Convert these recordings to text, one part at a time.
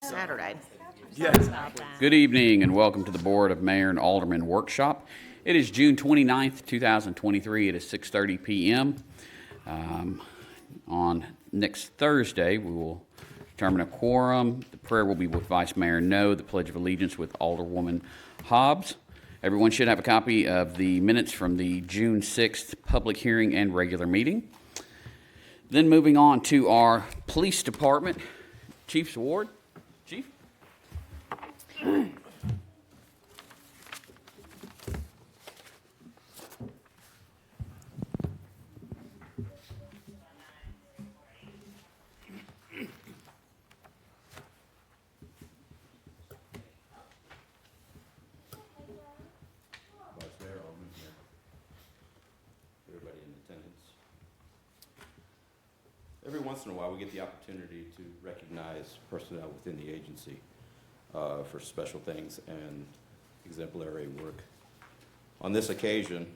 Saturday. Yes. Good evening and welcome to the Board of Mayor and Aldermen Workshop. It is June 29th, 2023. It is 6:30 p.m. On next Thursday, we will determine a quorum. The prayer will be with Vice Mayor No, the Pledge of Allegiance with Alderwoman Hobbs. Everyone should have a copy of the minutes from the June 6th public hearing and regular meeting. Then moving on to our police department, Chief's Award. Chief? Everybody in attendance. Every once in a while, we get the opportunity to recognize personnel within the agency for special things and exemplary work. On this occasion,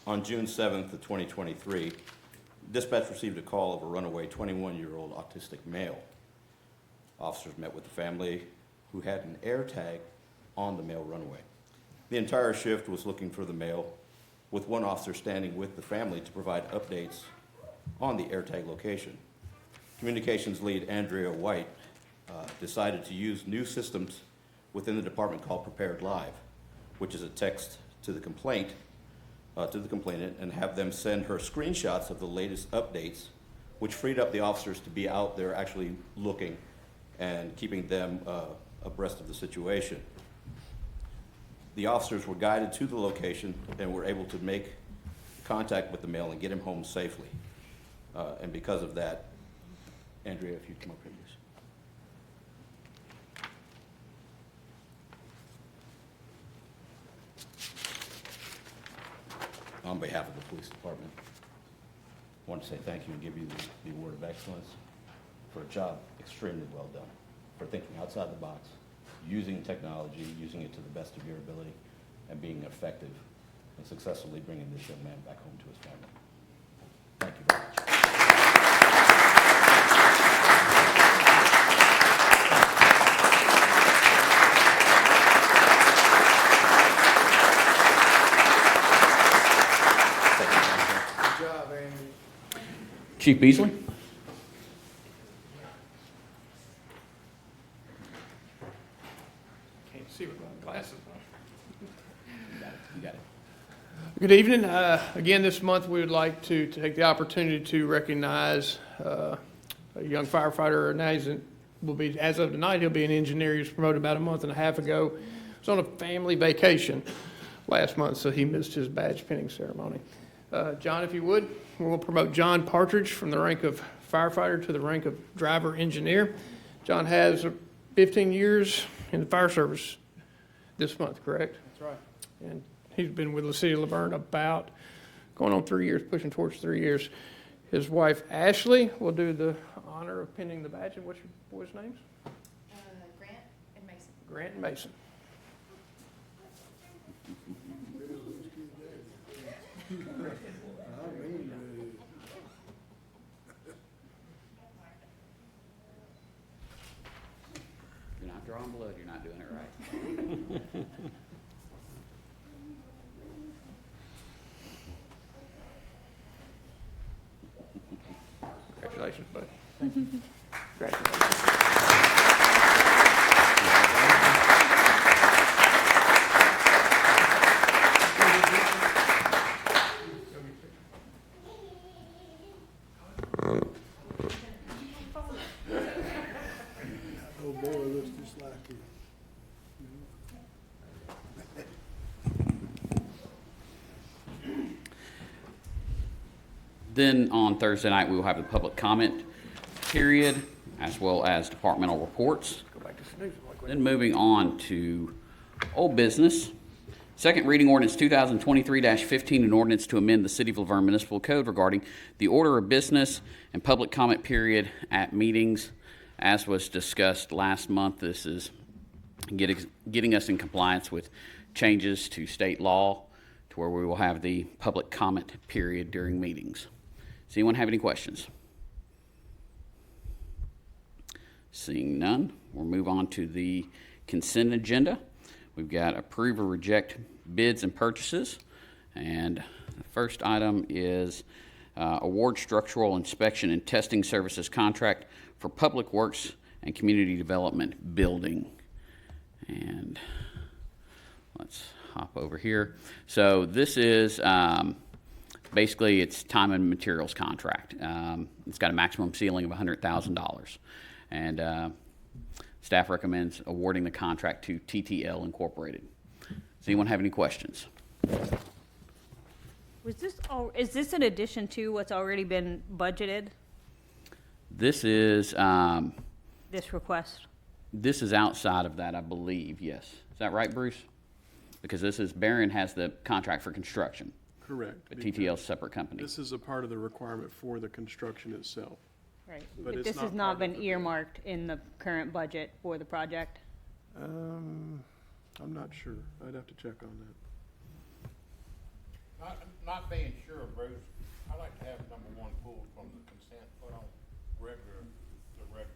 on June 7th of 2023, dispatch received a call of a runaway 21-year-old autistic male. Officers met with the family who had an air tag on the male runaway. The entire shift was looking for the male, with one officer standing with the family to provide updates on the AirTag location. Communications lead Andrea White decided to use new systems within the department called Prepared Live, which is a text to the complainant and have them send her screenshots of the latest updates, which freed up the officers to be out there actually looking and keeping them abreast of the situation. The officers were guided to the location and were able to make contact with the male and get him home safely. And because of that, Andrea, if you come up here, please. On behalf of the police department, I want to say thank you and give you the Award of Excellence for a job extremely well done, for thinking outside the box, using technology, using it to the best of your ability, and being effective and successfully bringing this young man back home to his family. Thank you very much. Good job, Andy. Chief Beasley? Can't see with my glasses on. You got it. Good evening. Again, this month we would like to take the opportunity to recognize a young firefighter. Now will be, as of tonight, he'll be an engineer. He was promoted about a month and a half ago. He was on a family vacation last month, so he missed his badge pinning ceremony. John, if you would, we'll promote John Partridge from the rank of firefighter to the rank of driver engineer. John has 15 years in the fire service this month, correct? That's right. And he's been with the city of Laverne about going on 3 years, pushing towards 3 years. His wife, Ashley, will do the honor of pinning the badge. And what's your boys' names? Grant and Mason. Grant and Mason. You're not drawing blood, you're not doing it right. Congratulations, buddy. Congratulations. Oh, boy, looks just like you. Then on Thursday night, we will have the public comment period as well as departmental reports. Go back to snooze. Then moving on to old business. Second reading ordinance 2023-15, an ordinance to amend the City of Laverne Municipal Code regarding the order of business and public comment period at meetings. As was discussed last month, this is getting us in compliance with changes to state law to where we will have the public comment period during meetings. Does anyone have any questions? Seeing none, we'll move on to the consent agenda. We've got approve or reject bids and purchases. And the first item is award structural inspection and testing services contract for Public Works and Community Development Building. And let's hop over here. So this is basically it's time and materials contract. It's got a maximum ceiling of $100,000. And staff recommends awarding the contract to TTL Incorporated. Does anyone have any questions? Is this in addition to what's already been budgeted, This is this request? this is outside of that, I believe. Yes, is that right, Bruce? Because this is Barron has the contract for construction, Correct. but TTL's a separate company. This is a part of the requirement for the construction itself. Right. But But it's this not has part not of been the- earmarked in the current budget for the project? I'm not sure. I'd have to check on that. Not being sure, Bruce, I like to have number one pulled from the consent, put on the regular agenda.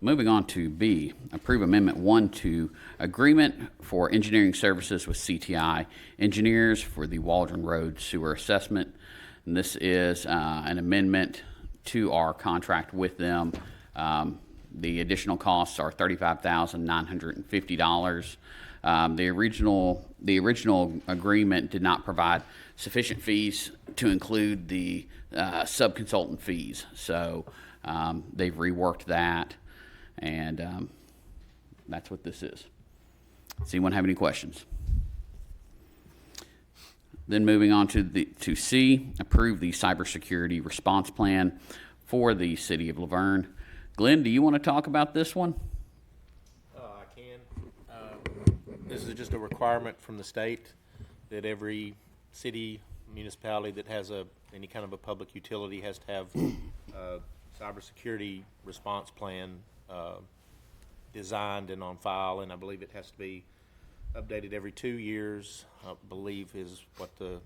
Moving on to B, approve Amendment 1 to Agreement for Engineering Services with CTI Engineers for the Waldron Road Sewer Assessment. And this is an amendment to our contract with them. The additional costs are $35,950. The original agreement did not provide sufficient fees to include the sub-consultant fees. So they've reworked that. And that's what this is. Does anyone have any questions? Then moving on to C, approve the cybersecurity response plan for the city of Laverne. Glenn, do you want to talk about this one? I can. This is just a requirement from the state that every city, municipality that has any kind of a public utility has to have a cybersecurity response plan designed and on file, and I believe it has to be updated every 2 years, I believe is what the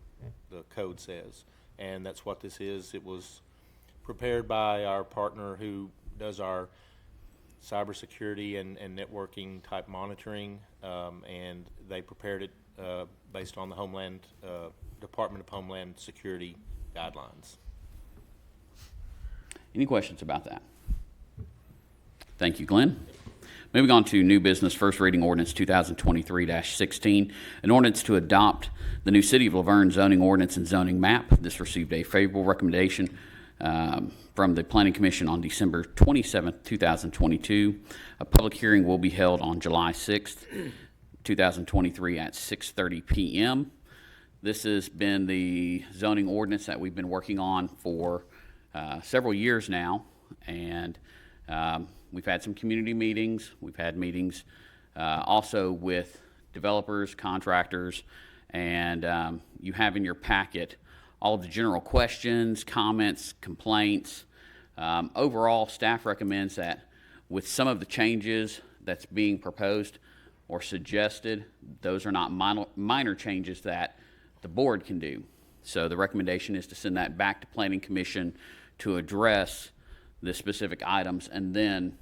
code says. And that's what this is. It was prepared by our partner who does our cybersecurity and networking type monitoring, and they prepared it based on the Department of Homeland Security guidelines. Any questions about that? Thank you, Glenn. Moving on to new business, first reading ordinance 2023-16, an ordinance to adopt the new City of Laverne zoning ordinance and zoning map. This received a favorable recommendation from the Planning Commission on December 27th, 2022. A public hearing will be held on July 6th, 2023 at 6:30 p.m. This has been the zoning ordinance that we've been working on for several years now, and we've had some community meetings. We've had meetings also with developers, contractors, and you have in your packet all of the general questions, comments, complaints. Overall, staff recommends that with some of the changes that's being proposed or suggested, those are not minor changes that the board can do. So the recommendation is to send that back to Planning Commission to address the specific items and then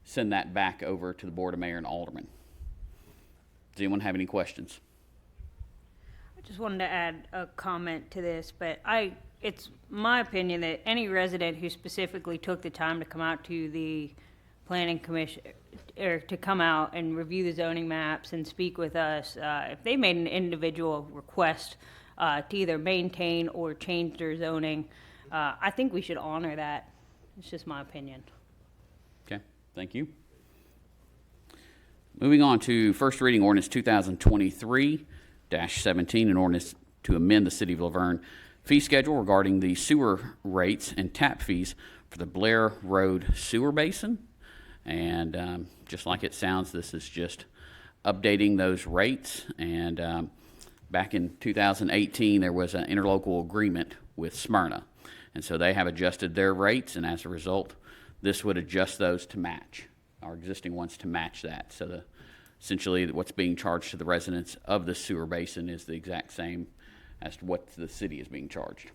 send that back over to the Board of Mayor and Aldermen. Does anyone have any questions? I just wanted to add a comment to this, but it's my opinion that any resident who specifically took the time to come out to the planning commission, or to come out and review the zoning maps and speak with us, if they made an individual request to either maintain or change their zoning, I think we should honor that. It's just my opinion. Okay, thank you. Moving on to first reading ordinance 2023-17, an ordinance to amend the City of Laverne fee schedule regarding the sewer rates and tap fees for the Blair Road Sewer Basin. And just like it sounds, this is just updating those rates. And back in 2018, there was an interlocal agreement with Smyrna. And so they have adjusted their rates, and as a result, this would adjust those to match, our existing ones to match that. So essentially what's being charged to the residents of the sewer basin is the exact same as to what the city is being charged.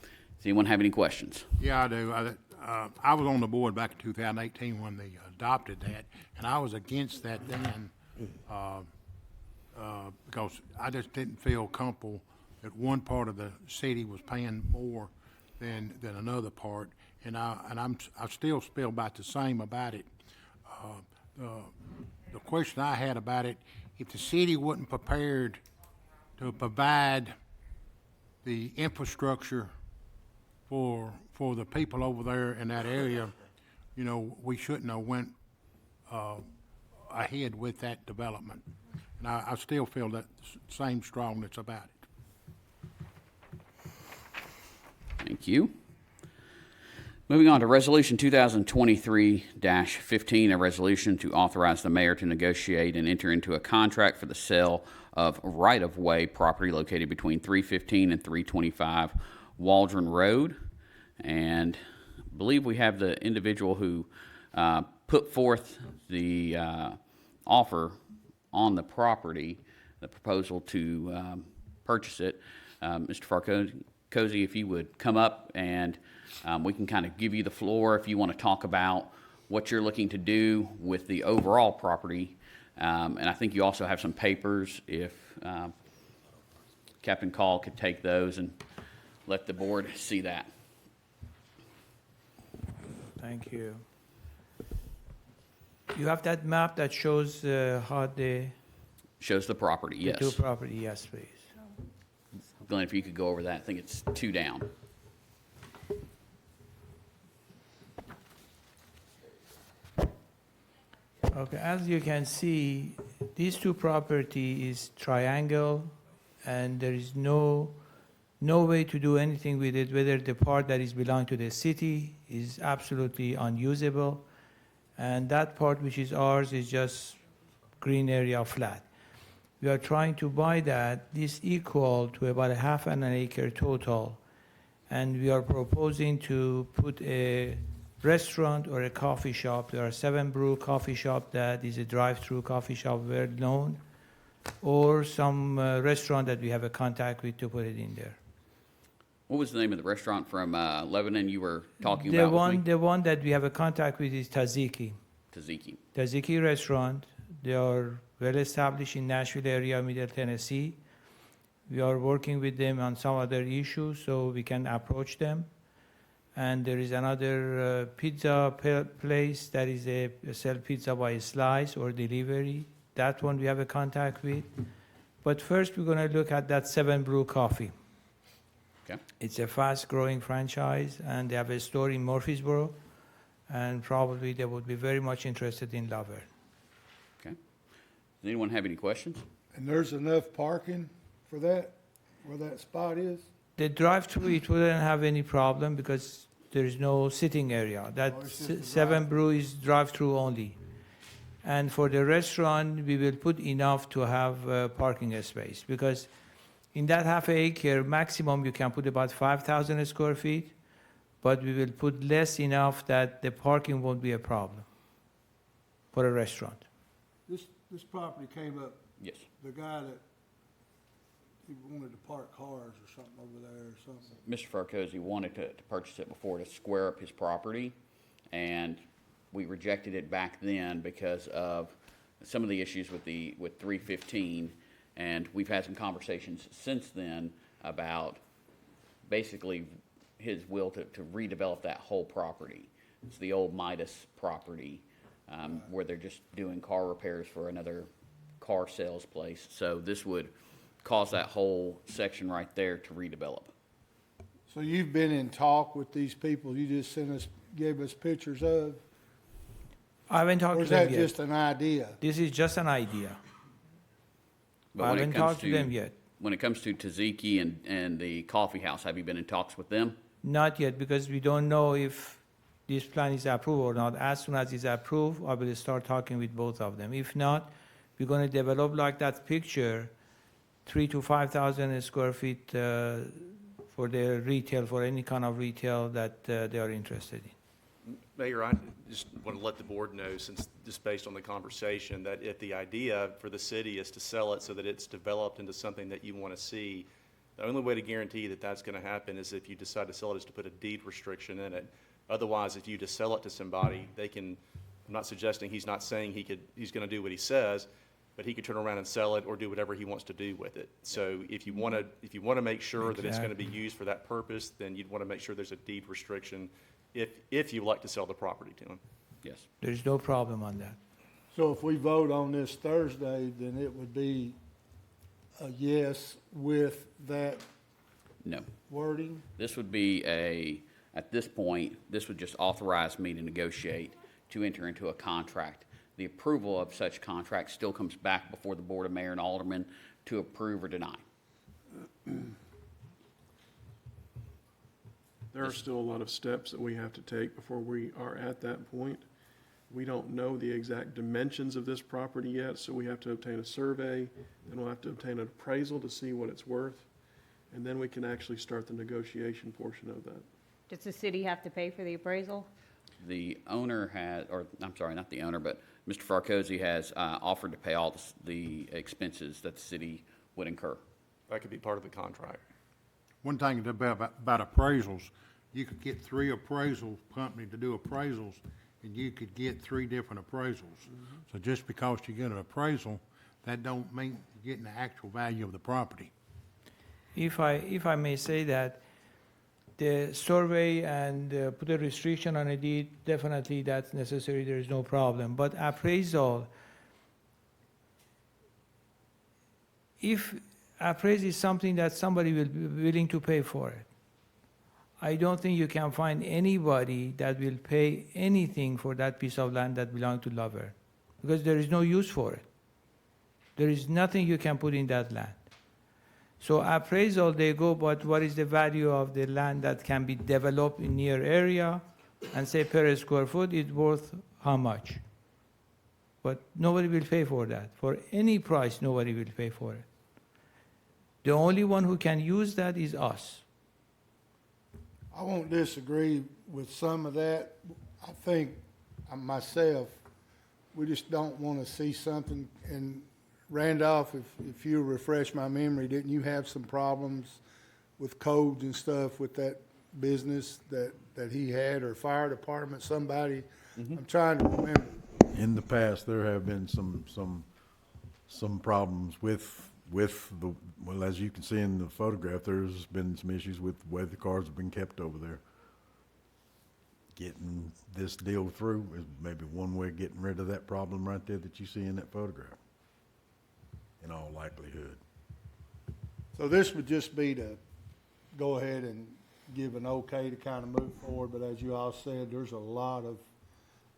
Does anyone have any questions? Yeah, I do. I was on the board back in 2018 when they adopted that, and I was against that then, because I just didn't feel comfortable that one part of the city was paying more than another part, and I still feel about the same about it. The question I had about it, if the city wasn't prepared to provide the infrastructure for the people over there in that area, you know, we shouldn't have went ahead with that development. And I still feel that same strongness about it. Thank you. Moving on to Resolution 2023-15, a resolution to authorize the mayor to negotiate and enter into a contract for the sale of right-of-way property located between 315 and 325 Waldron Road. And I believe we have the individual who put forth the offer on the property, the proposal to purchase it. Mr. Farcosi, if you would come up and we can kind of give you the floor if you want to talk about what you're looking to do with the overall property. And I think you also have some papers if Captain Call could take those and let the board see that. Thank you. You have that map that shows how the Shows the property, yes. two property, yes, please. Glenn, if you could go over that, I think it's 2 down. Okay, as you can see, these two property is triangle, and there is no way to do anything with it, whether the part that is belong to the city is absolutely unusable, and that part which is ours is just green area flat. We are trying to buy that, this equal to about a half an acre total, and we are proposing to put a restaurant or a coffee shop. There are 7 Brew coffee shop that is a drive-through coffee shop, well known, or some restaurant that we have a contact with to put it in there. What was the name of the restaurant from Lebanon you were talking about with me? The one that we have a contact with is Tzatziki. Tzatziki. Tzatziki restaurant. They are well established in Nashville area, Middle Tennessee. We are working with them on some other issues, so we can approach them. And there is another pizza place that is a sell pizza by slice or delivery. That one we have a contact with. But first we're going to look at that 7 Brew Coffee. Okay. It's a fast-growing franchise, and they have a store in Murfreesboro, and probably they would be very much interested in Laverne. Okay. Does anyone have any questions? And there's enough parking for that, where that spot is? The drive-through, it wouldn't have any problem because there is no sitting area. That it's just a 7 Brew is drive-through only. And for the restaurant, we will put enough to have parking space, because in that half acre, maximum you can put about 5,000 square feet, but we will put less enough that the parking won't be a problem for a restaurant. This property came up, Yes. the guy that, he wanted to park cars or something over there or something. Mr. Farcosi wanted to purchase it before to square up his property, and we rejected it back then because of some of the issues with 315, and we've had some conversations since then about basically his will to redevelop that whole property. It's the old Midas property, where they're just doing car repairs for another car sales place. So this would cause that whole section right there to redevelop. So you've been in talk with these people you just gave us pictures of? I haven't talked Or to is them that yet. just an idea? This is just an idea. But I when it haven't comes talked to them yet. When it comes to Tzatziki and the coffee house, have you been in talks with them? Not yet, because we don't know if this plan is approved or not. As soon as it's approved, I will start talking with both of them. If not, we're going to develop like that picture, 3,000 to 5,000 square feet for their retail, for any kind of retail that they are interested in. Mayor, I just want to let the board know, since just based on the conversation, that if the idea for the city is to sell it so that it's developed into something that you want to see, the only way to guarantee that that's going to happen is if you decide to sell it is to put a deed restriction in it. Otherwise, if you just sell it to somebody, they can, I'm not suggesting, he's not saying he's gonna do what he says, but he could turn around and sell it or do whatever he wants to do with it. So if you wanna make sure that it's gonna be used for that purpose, then you'd wanna make sure there's a deed restriction if you like to sell the property to him. Yes. There's no problem on that. So if we vote on this Thursday, then it would be a yes with that No. wording? This would be at this point, this would just authorize me to negotiate to enter into a contract. The approval of such contract still comes back before the Board of Mayor and Aldermen to approve or deny. There are still a lot of steps that we have to take before we are at that point. We don't know the exact dimensions of this property yet, so we have to obtain a survey, then we'll have to obtain an appraisal to see what it's worth, and then we can actually start the negotiation portion of that. Does the city have to pay for the appraisal? The owner has, or I'm sorry, not the owner, but Mr. Farcozy has offered to pay all the expenses that the city would incur. That could be part of the contract. One thing about appraisals, you could get 3 appraisal companies to do appraisals, and you could get 3 different appraisals. So just because you get an appraisal, that don't mean you're getting the actual value of the property. If I may say that, the survey and put a restriction on a deed, definitely that's necessary, there is no problem. But appraisal, if appraisal is something that somebody will be willing to pay for it, I don't think you can find anybody that will pay anything for that piece of land that belongs to Laverne, because there is no use for it. There is nothing you can put in that land. So appraisal, they go, but what is the value of the land that can be developed in near area, and say per square foot it's worth how much? But nobody will pay for that. For any price, nobody will pay for it. The only one who can use that is us. I won't disagree with some of that. I think myself, we just don't want to see something. And Randolph, if you refresh my memory, didn't you have some problems with codes and stuff with that business that he had, or fire department, somebody? I'm trying to remember. In the past, there have been some problems with the, well, as you can see in the photograph, there's been some issues with the way the cars have been kept over there. Getting this deal through is maybe one way of getting rid of that problem right there that you see in that photograph, in all likelihood. So this would just be to go ahead and give an okay to kind of move forward, but as you all said, there's a lot of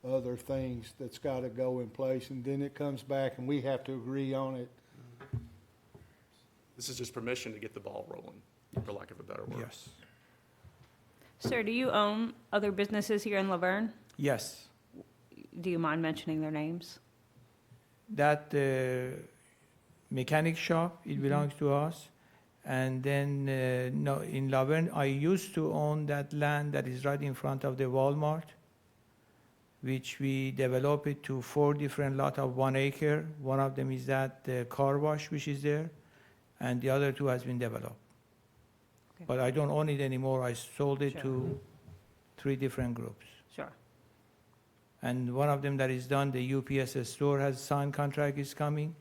other things that's got to go in place, and then it comes back and we have to agree on it. This is just permission to get the ball rolling, for lack of a better word. Yes. Sir, do you own other businesses here in Laverne? Yes. Do you mind mentioning their names? That mechanic shop, it belongs to us. And then, no, in Laverne, I used to own that land that is right in front of the Walmart, which we developed it to 4 different lots of 1 acre. One of them is that car wash, which is there, and the other 2 has been developed. Okay. But I don't own it anymore. I sold it Sure. to 3 different groups. Sure. And one of them that is done, the UPS store has signed contract, is coming.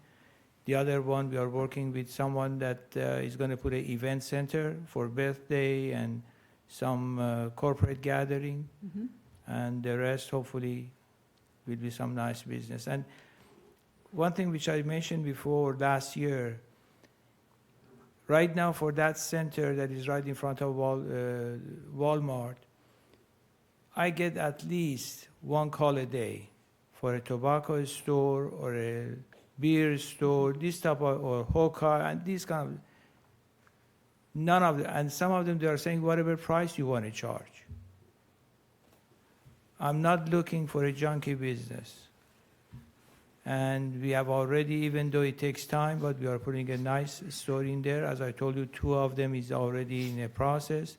The other one, we are working with someone that is going to put an event center for birthday and some corporate gathering. And the rest, hopefully, will be some nice business. And one thing which I mentioned before last year, right now for that center that is right in front of Walmart, I get at least 1 call a day for a tobacco store or a beer store, this type of, or hookah, and these kind of, none of them, and some of them they are saying whatever price you want to charge. I'm not looking for a junky business. And we have already, even though it takes time, but we are putting a nice store in there. As I told you, 2 of them is already in a process.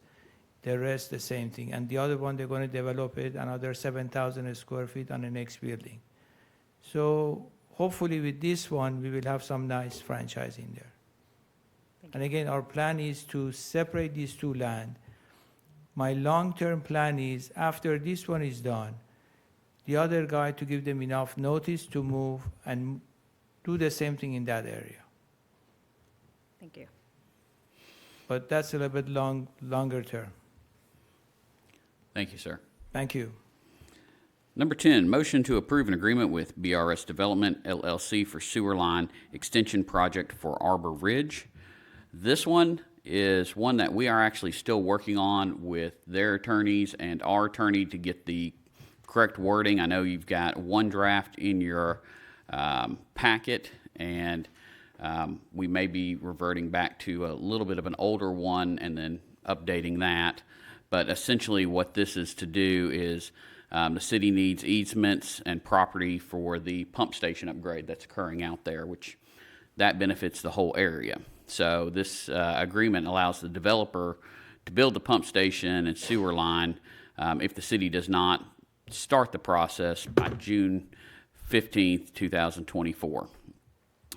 The rest, the same thing. And the other one, they're going to develop it, another 7,000 square feet on the next building. So hopefully with this one, we will have some nice franchise in there. And again, our plan is to separate these 2 land. My long-term plan is, after this one is done, the other guy to give them enough notice to move and do the same thing in that area. Thank you. But that's a little bit longer term. Thank you, sir. Thank you. Number 10, motion to approve an agreement with BRS Development LLC for sewer line extension project for Arbor Ridge. This one is one that we are actually still working on with their attorneys and our attorney to get the correct wording. I know you've got one draft in your packet, and we may be reverting back to a little bit of an older one and then updating that. But essentially what this is to do is the city needs easements and property for the pump station upgrade that's occurring out there, which that benefits the whole area. So this agreement allows the developer to build the pump station and sewer line if the city does not start the process by June 15th, 2024.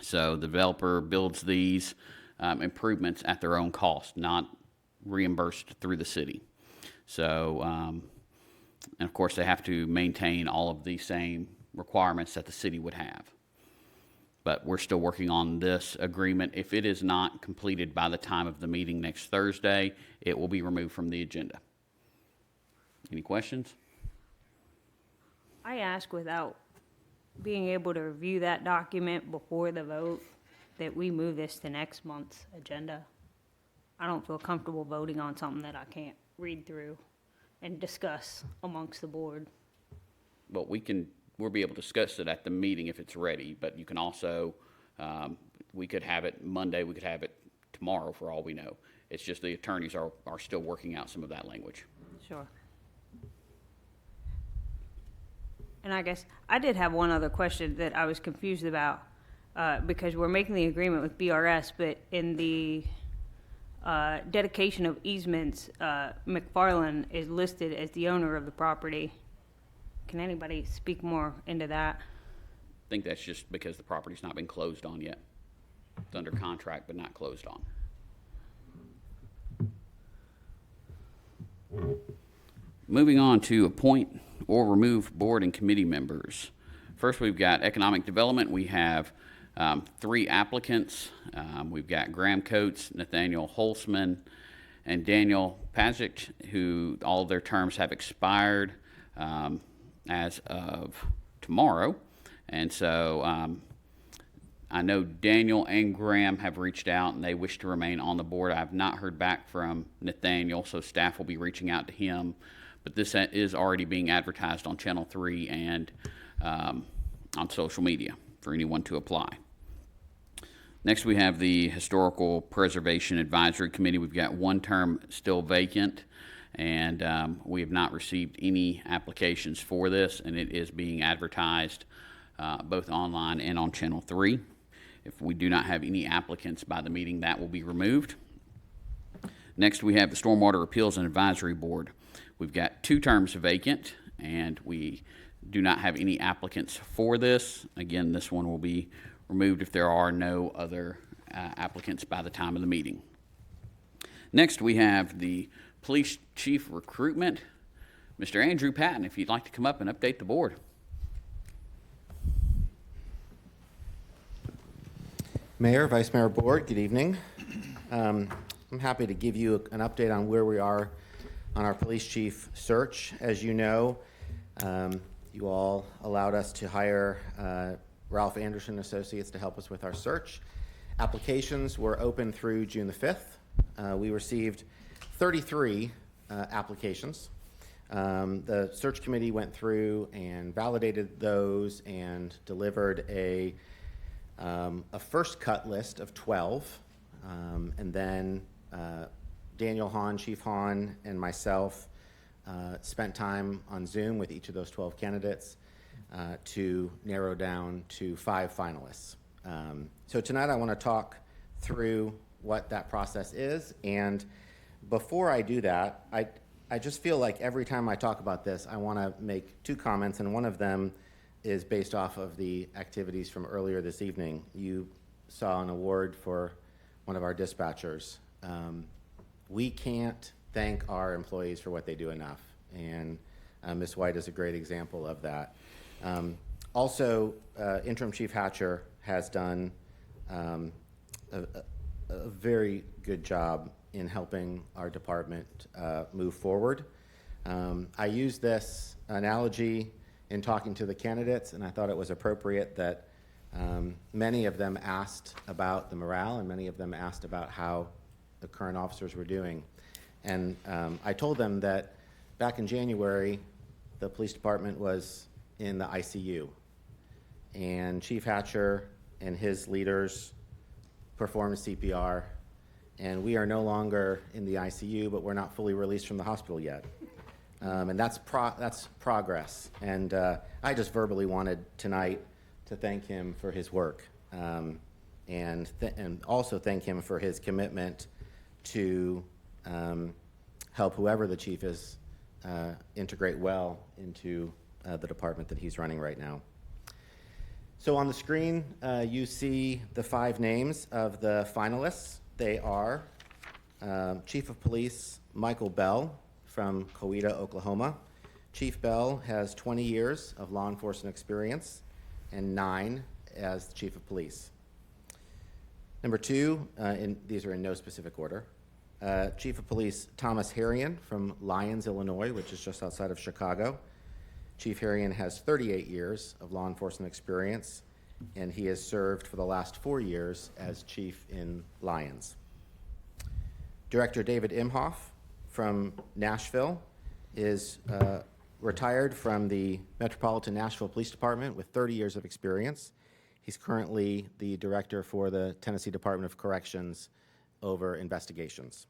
So the developer builds these improvements at their own cost, not reimbursed through the city. So, and of course, they have to maintain all of the same requirements that the city would have. But we're still working on this agreement. If it is not completed by the time of the meeting next Thursday, it will be removed from the agenda. Any questions? I ask without being able to review that document before the vote that we move this to next month's agenda. I don't feel comfortable voting on something that I can't read through and discuss amongst the board. But we'll be able to discuss it at the meeting if it's ready, but you can also, we could have it Monday, we could have it tomorrow for all we know. It's just the attorneys are still working out some of that language. Sure. And I guess I did have one other question that I was confused about, because we're making the agreement with BRS, but in the dedication of easements, McFarland is listed as the owner of the property. Can anybody speak more into that? I think that's just because the property's not been closed on yet. It's under contract, but not closed on. Moving on to appoint or remove board and committee members. First, we've got economic development. We have 3 applicants. We've got Graham Coates, Nathaniel Holzman, and Daniel Pazic, who all of their terms have expired as of tomorrow. And so I know Daniel and Graham have reached out and they wish to remain on the board. I have not heard back from Nathaniel, so staff will be reaching out to him. But this is already being advertised on Channel 3 and on social media for anyone to apply. Next, we have the Historical Preservation Advisory Committee. We've got 1 term still vacant, and we have not received any applications for this, and it is being advertised both online and on Channel 3. If we do not have any applicants by the meeting, that will be removed. Next, we have the Stormwater Appeals and Advisory Board. We've got 2 terms vacant, and we do not have any applicants for this. Again, this one will be removed if there are no other applicants by the time of the meeting. Next, we have the Police Chief Recruitment. Mr. Andrew Patton, if you'd like to come up and update the board. Mayor, Vice Mayor, Board, good evening. I'm happy to give you an update on where we are on our police chief search. As you know, you all allowed us to hire Ralph Anderson Associates to help us with our search. Applications were open through June the 5th. We received 33 applications. The search committee went through and validated those and delivered a first cut list of 12, and then Daniel Hahn, Chief Hahn, and myself spent time on Zoom with each of those 12 candidates to narrow down to 5 finalists. So tonight I want to talk through what that process is, and before I do that, I just feel like every time I talk about this, I want to make 2 comments, and one of them is based off of the activities from earlier this evening. You saw an award for one of our dispatchers. We can't thank our employees for what they do enough. And Ms. White is a great example of that. Also, Interim Chief Hatcher has done a very good job in helping our department move forward. I used this analogy in talking to the candidates, and I thought it was appropriate that many of them asked about the morale, and many of them asked about how the current officers were doing. And I told them that back in January, the police department was in the ICU, and Chief Hatcher and his leaders performed CPR, and we are no longer in the ICU, but we're not fully released from the hospital yet. And that's progress. And I just verbally wanted tonight to thank him for his work, and also thank him for his commitment to help whoever the chief is integrate well into the department that he's running right now. So on the screen, you see the 5 names of the finalists. They are Chief of Police Michael Bell from Coweta, Oklahoma. Chief Bell has 20 years of law enforcement experience and 9 as the Chief of Police. Number 2, these are in no specific order, Chief of Police Thomas Harrion from Lyons, Illinois, which is just outside of Chicago. Chief Harrion has 38 years of law enforcement experience, and he has served for the last 4 years as chief in Lyons. Director David Imhoff from Nashville is retired from the Metropolitan Nashville Police Department with 30 years of experience. He's currently the director for the Tennessee Department of Corrections over investigations.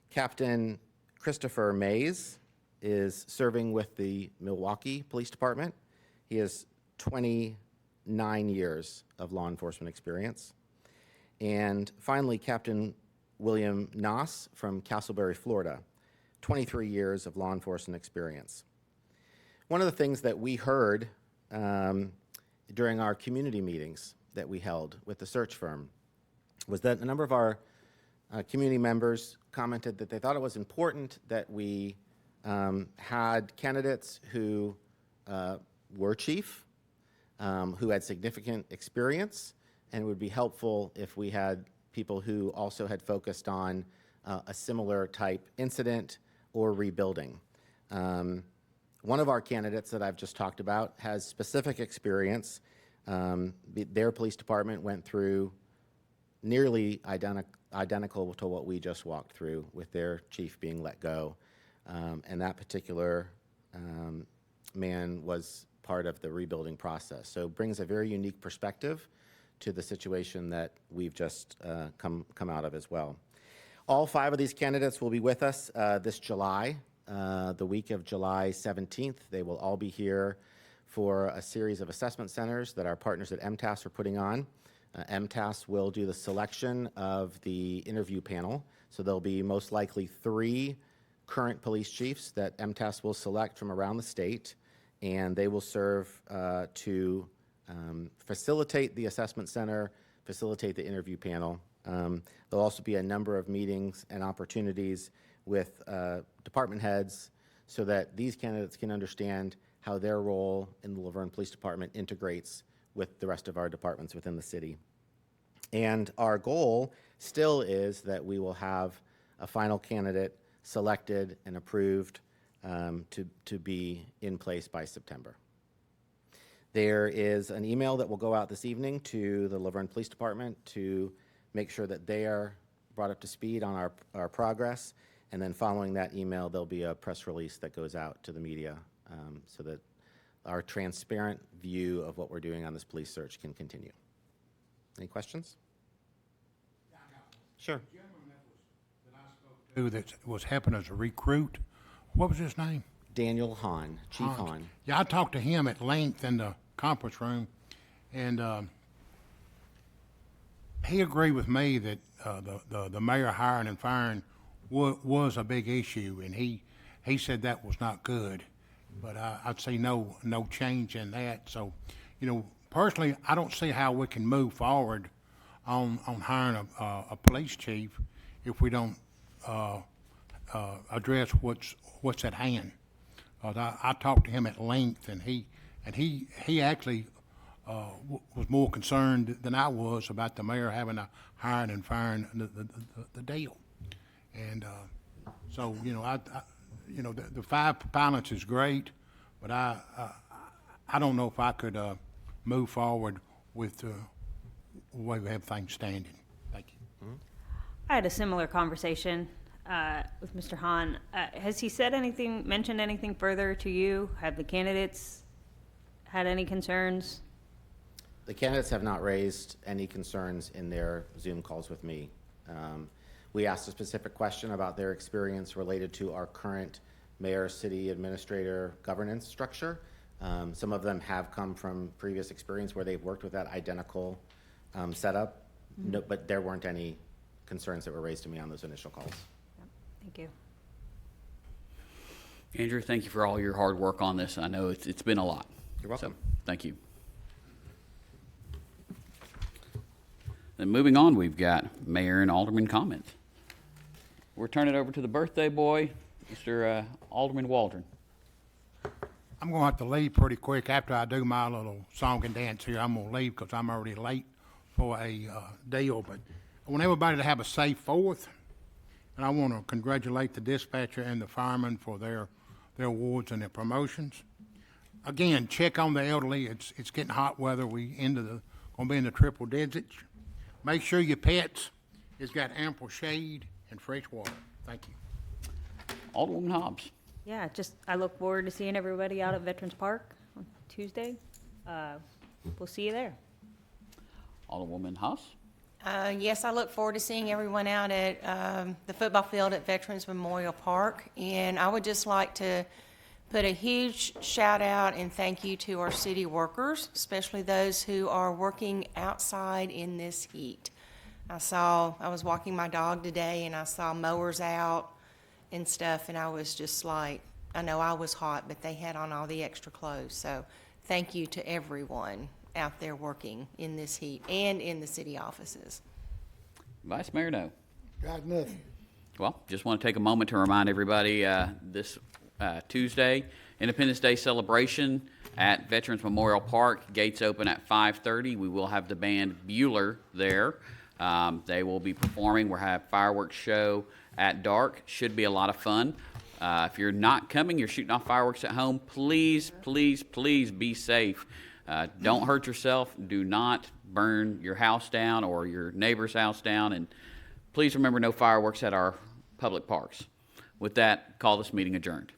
Captain Christopher Mays is serving with the Milwaukee Police Department. He has 29 years of law enforcement experience. And finally, Captain William Noss from Castleberry, Florida, 23 years of law enforcement experience. One of the things that we heard during our community meetings that we held with the search firm was that a number of our community members commented that they thought it was important that we had candidates who were chief, who had significant experience, and it would be helpful if we had people who also had focused on a similar type incident or rebuilding. One of our candidates that I've just talked about has specific experience. Their police department went through nearly identical to what we just walked through with their chief being let go. And that particular man was part of the rebuilding process. So brings a very unique perspective to the situation that we've just come out of as well. All 5 of these candidates will be with us this July, the week of July 17th. They will all be here for a series of assessment centers that our partners at MTAS are putting on. MTAS will do the selection of the interview panel. So there'll be most likely 3 current police chiefs that MTAS will select from around the state, and they will serve to facilitate the assessment center, facilitate the interview panel. There'll also be a number of meetings and opportunities with department heads so that these candidates can understand how their role in the Laverne Police Department integrates with the rest of our departments within the city. And our goal still is that we will have a final candidate selected and approved to be in place by September. There is an email that will go out this evening to the Laverne Police Department to make sure that they are brought up to speed on our progress. And then following that email, there'll be a press release that goes out to the media so that our transparent view of what we're doing on this police search can continue. Any questions? Sure. Who that was helping us recruit, what was his name? Daniel Hahn, Chief Hahn. Yeah, I talked to him at length in the conference room, and he agreed with me that the mayor hiring and firing was a big issue, and he said that was not good. But I'd say no change in that. So, personally, I don't see how we can move forward on hiring a police chief if we don't address what's at hand. I talked to him at length, and he actually was more concerned than I was about the mayor having to hire and fire the deal. And so, the 5 pilots is great, but I don't know if I could move forward with the way we have things standing. Thank you. I had a similar conversation with Mr. Hahn. Has he mentioned anything further to you? Have the candidates had any concerns? The candidates have not raised any concerns in their Zoom calls with me. We asked a specific question about their experience related to our current mayor, city administrator governance structure. Some of them have come from previous experience where they've worked with that identical setup, no, but there weren't any concerns that were raised to me on those initial calls. Thank you. Andrew, thank you for all your hard work on this. I know it's been a lot. You're welcome. So, thank you. Then moving on, we've got mayor and alderman comments. We're turning it over to the birthday boy, Mr. Alderman Waldron. I'm going to have to leave pretty quick after I do my little song and dance here. I'm going to leave because I'm already late for a deal. But I want everybody to have a safe 4th. And I want to congratulate the dispatcher and the firemen for their awards and their promotions. Again, check on the elderly. It's getting hot weather. We going to be in the triple digits. Make sure your pets has got ample shade and fresh water. Thank you. Alderwoman Hobbs. Yeah, I look forward to seeing everybody out at Veterans Park on Tuesday. We'll see you there. Alderwoman Haas. Yes, I look forward to seeing everyone out at the football field at Veterans Memorial Park. And I would just like to put a huge shout out and thank you to our city workers, especially those who are working outside in this heat. I was walking my dog today and I saw mowers out and stuff, and I was just like, I know I was hot, but they had on all the extra clothes. So thank you to everyone out there working in this heat and in the city offices. Vice Mayor No. Got nothing. Well, just want to take a moment to remind everybody this Tuesday, Independence Day celebration at Veterans Memorial Park. Gates open at 5:30. We will have the band Bueller there. They will be performing. We'll have fireworks show at dark. Should be a lot of fun. If you're not coming, you're shooting off fireworks at home, please, please, please be safe. Don't hurt yourself. Do not burn your house down or your neighbor's house down. And please remember, no fireworks at our public parks. With that, call this meeting adjourned.